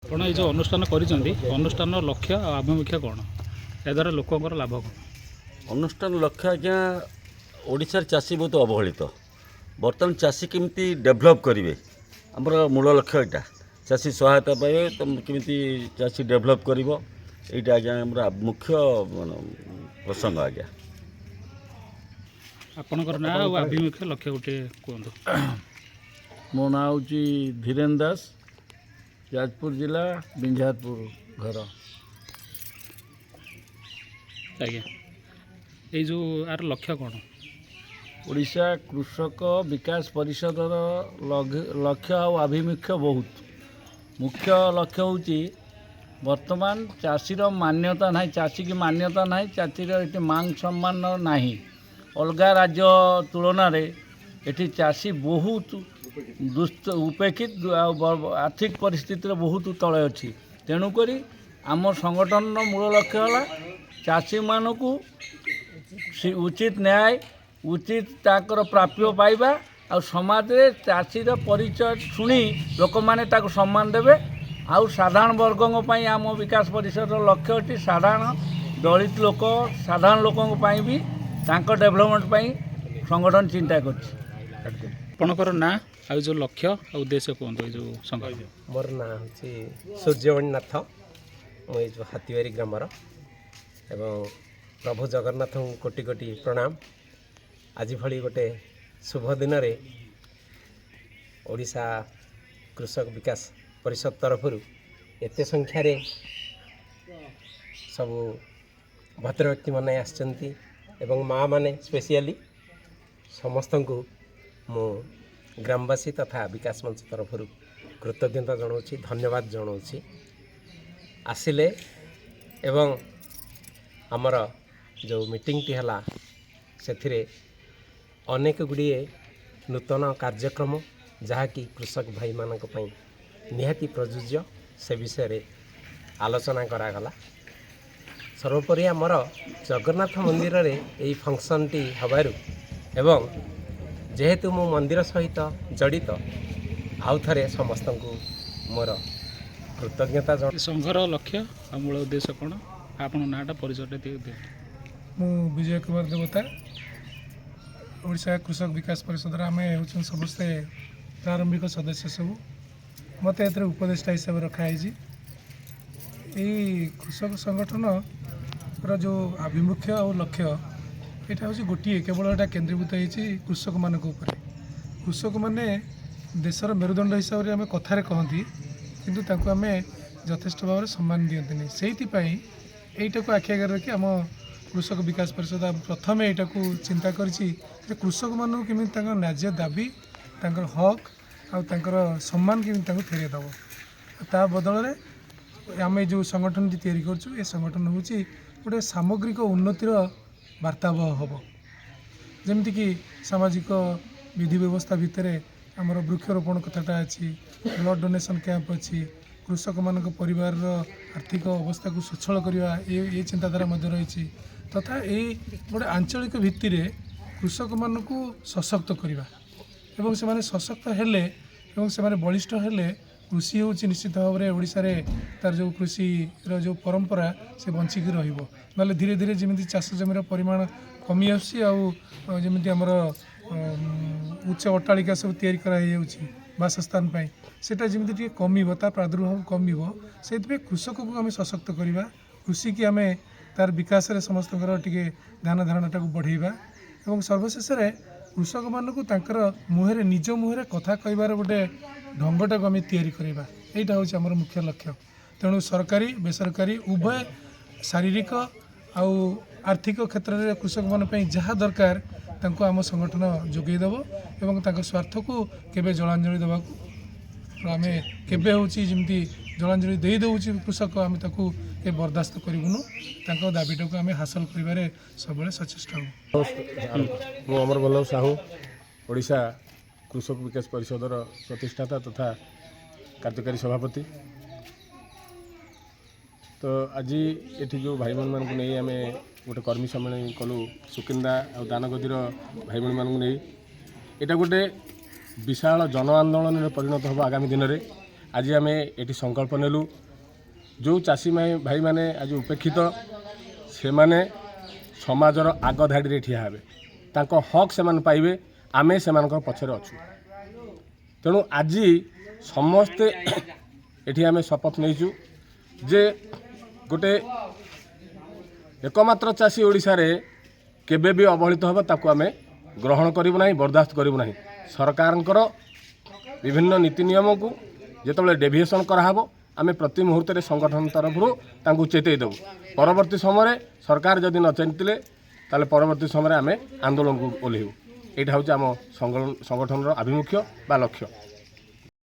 ଆପଣ ଏଇ ଯେଉଁ ଅନୁଷ୍ଠାନ କରିଛନ୍ତି ଅନୁଷ୍ଠାନର ଲକ୍ଷ୍ୟ ଆଉ ଆଭିମୁଖ୍ୟ କ'ଣ? ଏଦ୍ୱାରା ଲୋକଙ୍କର ଲାଭ କ'ଣ? ଅନୁଷ୍ଠାନ ଲକ୍ଷ୍ୟ ଆଜ୍ଞା ଓଡ଼ିଶାର ଚାଷୀ ବହୁତ ଅବହେଳିତ। ବର୍ତ୍ତମାନ ଚାଷୀ କେମିତି ଡେଭଲପ୍ କରିବେ ଆମର ମୂଳ ଲକ୍ଷ୍ୟ ଏଇଟା। ଚାଷୀ ସହାୟତା ପାଇବେ କେମିତି ଚାଷୀ ଡେଭଲପ୍ କରିବ ଏଇଟା ଆଜ୍ଞା ଆମର ମୁଖ୍ୟ ପ୍ରସଙ୍ଗ ଆଜ୍ଞା। ଆପଣଙ୍କର ନାଁ ଆଉ ଆଭିମୁଖ୍ୟ ଲକ୍ଷ୍ୟ ଗୋଟିଏ କୁହନ୍ତୁ। ମୋ ନାଁ ହେଉଛି ଧୀରେନ୍ ଦାସ, ଯାଜପୁର ଜିଲ୍ଲା ବିଞ୍ଝାରପୁର ଘର। ଆଜ୍ଞା, ଏଇ ଯେଉଁ ଆର ଲକ୍ଷ୍ୟ କ'ଣ? ଓଡ଼ିଶା କୃଷକ ବିକାଶ ପରିଷଦର ଲକ୍ଷ୍ୟ ଆଉ ଆଭିମୁଖ୍ୟ ବହୁତ। ମୁଖ୍ୟ ଲକ୍ଷ୍ୟ ହେଉଛି ବର୍ତ୍ତମାନ ଚାଷୀର ମାନ୍ୟତା ନାହିଁ, ଚାଷୀକି ମାନ୍ୟତା ନାହିଁ, ଚାଷୀର ଏଠି ମାନ ସମ୍ମାନ ନାହିଁ। ଅଲଗା ରାଜ୍ୟ ତୁଳନାରେ ଏଠି ଚାଷୀ ବହୁତ ଉପେକ୍ଷିତ ଆଉ ଆର୍ଥିକ ପରିସ୍ଥିତିରେ ବହୁତ ତଳେ ଅଛି। ତେଣୁକରି ଆମ ସଂଗଠନର ମୂଳ ଲକ୍ଷ୍ୟ ହେଲା ଚାଷୀମାନଙ୍କୁ ଉଚିତ ନ୍ୟାୟ, ଉଚିତ ତାଙ୍କର ପ୍ରାପ୍ୟ ପାଇବା ଆଉ ସମାଜରେ ଚାଷୀର ପରିଚୟ ଶୁଣି ଲୋକମାନେ ତାକୁ ସମ୍ମାନ ଦେବେ। ଆଉ ସାଧାରଣ ବର୍ଗଙ୍କ ପାଇଁ ଆମ ବିକାଶ ପରିଷଦର ଲକ୍ଷ୍ୟ ଅଛି ସାଧାରଣ ଦଳିତ ଲୋକ, ସାଧାରଣ ଲୋକଙ୍କ ପାଇଁ ବି ତାଙ୍କ ଡେଭଲପମେଣ୍ଟ ପାଇଁ ସଂଗଠନ ଚିନ୍ତା କରିଛି। ଆପଣଙ୍କର ନାଁ ଆଉ ଯେଉଁ ଲକ୍ଷ୍ୟ ଆଉ ଉଦ୍ଦେଶ୍ୟ କୁହନ୍ତୁ ଏଇ ଯେଉଁ ସଂଗଠନ। ମୋର ନାଁ ହେଉଛି ସୂର୍ଯ୍ୟମଣି ନାଥ। ମୁଁ ଏଇ ଯେଉଁ ହାତୀବାରୀ ଗ୍ରାମର ଏବଂ ପ୍ରଭୁ ଜଗନ୍ନାଥଙ୍କୁ କୋଟି କୋଟି ପ୍ରଣାମ। ଆଜି ଭଳି ଗୋଟେ ଶୁଭ ଦିନରେ ଓଡ଼ିଶା କୃଷକ ବିକାଶ ପରିଷଦ ତରଫରୁ ଏତେ ସଂଖ୍ୟାରେ ସବୁ ଭଦ୍ରବ୍ୟକ୍ତିମାନେ ଆସିଛନ୍ତି ଏବଂ ମାଆ ମାନେ ସ୍ପେସିଆଲି ସମସ୍ତଙ୍କୁ ମୁଁ ଗ୍ରାମବାସୀ ତଥା ବିକାଶ ମଞ୍ଚ ତରଫରୁ କୃତଜ୍ଞତା ଜଣାଉଛି, ଧନ୍ୟବାଦ ଜଣାଉଛି। ଆସିଲେ ଏବଂ ଆମର ଯେଉଁ ମିଟିଂଟି ହେଲା ସେଥିରେ ଅନେକ ଗୁଡ଼ିଏ ନୂତନ କାର୍ଯ୍ୟକ୍ରମ ଯାହାକି କୃଷକ ଭାଇମାନଙ୍କ ପାଇଁ ନିହାତି ପ୍ରଯୁଜ୍ୟ ସେ ବିଷୟରେ ଆଲୋଚନା କରାଗଲା। ସର୍ବୋପରି ଆମର ଜଗନ୍ନାଥ ମନ୍ଦିରରେ ଏହି ଫଙ୍କସନ୍ଟି ହେବାରୁ ଏବଂ ଯେହେତୁ ମୁଁ ମନ୍ଦିର ସହିତ ଜଡ଼ିତ ଆଉ ଥରେ ସମସ୍ତଙ୍କୁ ମୋର କୃତଜ୍ଞତା ସଂଘର ଲକ୍ଷ୍ୟ ଆଉ ମୂଳ ଉଦ୍ଦେଶ୍ୟ କ'ଣ? ଆପଣ ନାଁଟା ପରିଚୟଟା ଦିଅନ୍ତୁ। ମୁଁ ବିଜୟ କୁମାର ଦେବତା, ଓଡ଼ିଶା କୃଷକ ବିକାଶ ପରିଷଦର ଆମେ ହେଉଛନ୍ତି ସମସ୍ତେ ପ୍ରାରମ୍ଭିକ ସଦସ୍ୟ ସବୁ। ମୋତେ ଏଥିରେ ଉପଦେଷ୍ଟା ହିସାବରେ ରଖାହେଇଛି। ଏଇ କୃଷକ ସଂଗଠନର ଯେଉଁ ଆଭିମୁଖ୍ୟ ଆଉ ଲକ୍ଷ୍ୟ ଏଇଟା ହେଉଛି ଗୋଟିଏ, କେବଳ ଏଇଟା କେନ୍ଦ୍ରୀଭୂତ ହେଇଛି କୃଷକମାନଙ୍କ ଉପରେ। କୃଷକମାନେ ଦେଶର ମେରୁଦଣ୍ଡ ହିସାବରେ ଆମେ କଥାରେ କହନ୍ତି, କିନ୍ତୁ ତାଙ୍କୁ ଆମେ ଯଥେଷ୍ଟ ଭାବରେ ସମ୍ମାନ ଦିଅନ୍ତିନି। ସେଇଥିପାଇଁ ଏଇଟାକୁ ଆଖି ଆଗରେ ରଖି ଆମ କୃଷକ ବିକାଶ ପରିଷଦ ପ୍ରଥମେ ଏଇଟାକୁ ଚିନ୍ତା କରିଛି ଯେ କୃଷକମାନଙ୍କୁ କେମିତି ତାଙ୍କର ନ୍ୟାଯ୍ୟ ଦାବି, ତାଙ୍କର ହକ୍ ଆଉ ତାଙ୍କର ସମ୍ମାନ କେମିତି ତାଙ୍କୁ ଫେରାଇ ଦେବ। ତା ବଦଳରେ ଆମେ ଯେଉଁ ସଂଗଠନଟି ତିଆରି କରୁଛୁ ଏ ସଂଗଠନ ହେଉଛି ଗୋଟେ ସାମଗ୍ରିକ ଉନ୍ନତିର ବାର୍ତ୍ତାବହ ହେବ। ଯେମିତିକି ସାମାଜିକ ବିଧି ବ୍ୟବସ୍ଥା ଭିତରେ ଆମର ବୃକ୍ଷରୋପଣ କଥାଟା ଅଛି, ବ୍ଲଡ଼ ଡୋନେସନ୍ କ୍ୟାମ୍ପ ଅଛି, କୃଷକମାନଙ୍କ ପରିବାରର ଆର୍ଥିକ ଅବସ୍ଥାକୁ ସ୍ୱଚ୍ଛଳ କରିବା ଏ ଚିନ୍ତାଧାରା ମଧ୍ୟ ରହିଛି, ତଥା ଏଇ ଗୋଟେ ଆଞ୍ଚଳିକ ଭିତ୍ତିରେ କୃଷକମାନଙ୍କୁ ସଶକ୍ତ କରିବା ଏବଂ ସେମାନେ ସଶକ୍ତ ହେଲେ ଏବଂ ସେମାନେ ବଳିଷ୍ଠ ହେଲେ କୃଷି ହେଉଛି ନିଶ୍ଚିତ ଭାବରେ ଓଡ଼ିଶାରେ ତା'ର ଯେଉଁ କୃଷିର ଯେଉଁ ପରମ୍ପରା ସେ ବଞ୍ଚିକି ରହିବ। ନହେଲେ ଧୀରେ ଧୀରେ ଯେମିତି ଚାଷ ଜମିର ପରିମାଣ କମି ଆସୁଛି ଆଉ ଯେମିତି ଆମର ଉଚ୍ଚ ଅଟ୍ଟାଳିକା ସବୁ ତିଆରି କରାହେଇଯାଉଛି ବାସସ୍ଥାନ ପାଇଁ, ସେଇଟା ଯେମିତି ଟିକେ କମିବ, ତା ପ୍ରାଦୁର୍ଭାବ କମିବ। ସେଇଥିପାଇଁ କୃଷକକୁ ଆମେ ସଶକ୍ତ କରିବା, କୃଷିକି ଆମେ ତା'ର ବିକାଶରେ ସମସ୍ତଙ୍କର ଟିକେ ଧ୍ୟାନ ଧାରଣାଟାକୁ ବଢ଼େଇବା ଏବଂ ସର୍ବଶେଷରେ କୃଷକମାନଙ୍କୁ ତାଙ୍କର ମୁହଁରେ ନିଜ ମୁହଁରେ କଥା କହିବାର ଗୋଟେ ଢଙ୍ଗଟାକୁ ଆମେ ତିଆରି କରିବା। ଏଇଟା ହେଉଛି ଆମର ମୁଖ୍ୟ ଲକ୍ଷ୍ୟ। ତେଣୁ ସରକାରୀ ବେସରକାରୀ ଉଭୟ ଶାରୀରିକ ଆଉ ଆର୍ଥିକ କ୍ଷେତ୍ରରେ କୃଷକମାନଙ୍କ ପାଇଁ ଯାହା ଦରକାର ତାଙ୍କୁ ଆମ ସଂଗଠନ ଯୋଗାଇ ଦେବ ଏବଂ ତାଙ୍କ ସ୍ୱାର୍ଥକୁ କେବେ ଜଳାଞ୍ଜଳି ଦେବାକୁ ଆମେ କେବେ ହେଉଛି ଯେମିତି ଜଳାଞ୍ଜଳି ଦେଇଦେଉଛି କୃଷକ, ଆମେ ତାକୁ କେବେ ବରଦାସ୍ତ କରିବୁନୁ। ତାଙ୍କ ଦାବିଟାକୁ ଆମେ ହାସଲ କରିବାରେ ସବୁବେଳେ ସଚେଷ୍ଟ ହେବୁ। ମୁଁ ଅମର ବଲ୍ଲଭ ସାହୁ, ଓଡ଼ିଶା କୃଷକ ବିକାଶ ପରିଷଦର ପ୍ରତିଷ୍ଠାତା ତଥା କାର୍ଯ୍ୟକାରୀ ସଭାପତି। ତ ଆଜି ଏଠି ଯେଉଁ ଭାଇଭଉଣୀମାନଙ୍କୁ ନେଇ ଆମେ ଗୋଟେ କର୍ମୀ ସମ୍ମିଳନୀ କଲୁ ସୁକିନ୍ଦା ଆଉ ଦାନଗଦିର ଭାଇଭଉଣୀମାନଙ୍କୁ ନେଇ, ଏଇଟା ଗୋଟେ ବିଶାଳ ଜନ ଆନ୍ଦୋଳନରେ ପରିଣତ ହେବ ଆଗାମୀ ଦିନରେ। आज आम ये संकल्प नेलु जो चाषी भाई मैंने आज उपेक्षित से माने समाजर आग धाड़ी ठिया हे तांको हक से पाइबे आमे से पछरे अच्छु तेणु आज समस्ते एठी आमे शपथ नहींचु जे गोटे एकमात्र चाषी ओडिशा रे केबे भी अवहेलित होबो ताकू आमे ग्रहण करिबु नाही बर्दाश्त करिबु नाही सरकारंकर विभिन्न नीति नियम को जेतबेले डेविएशन कराहबो आमे प्रति मुहूर्त रे संगठन तरफरु तांकू चेतई देबु परवर्ती समय सरकार जदि न चेतिले ताले परवर्ती समय आमे आंदोलन को ओल्हेबु एटा होची आम संगठन आभिमुख्य बा लक्ष्य।